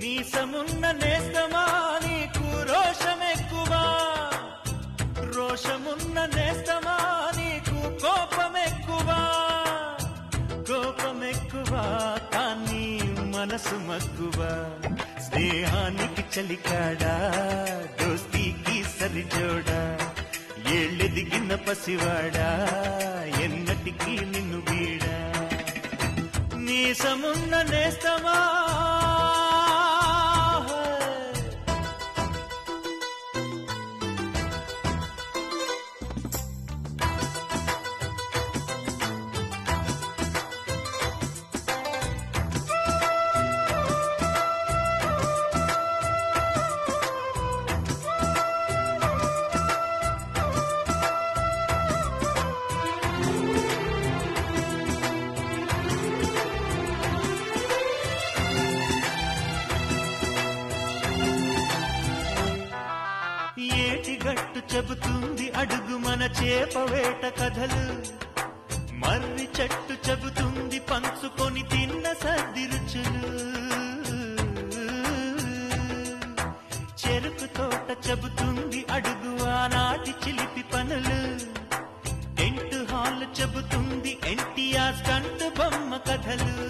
మీసమున్న నేస్తమా నీకు రోషమెక్కువా, రోషమున్న నేస్తమా నీకు కోపమెక్కువా, కోపమెక్కువా కానీ మనసు మక్కువా. స్నేహానికి చలికాడా దోస్తీకి సరిజోడా, ఏళ్ళెదిగిన పసివాడా ఎన్నటికీ నిన్ను వీడా. మీసమున్న నేస్తమా ఏటిగట్టు చెబుతుంది అడుగు మన చేపవేట కథలు, మర్రి చెట్టు చెబుతుంది పంచుకొని తిన్న సర్ది రుచులు, చెరుకు తోట చెబుతుంది అడుగు ఆనాటి చిలిపి పనులు, టెంట్ హాల్ చెబుతుంది ఎన్టీఆర్ స్టంట్ బొమ్మ కథలు.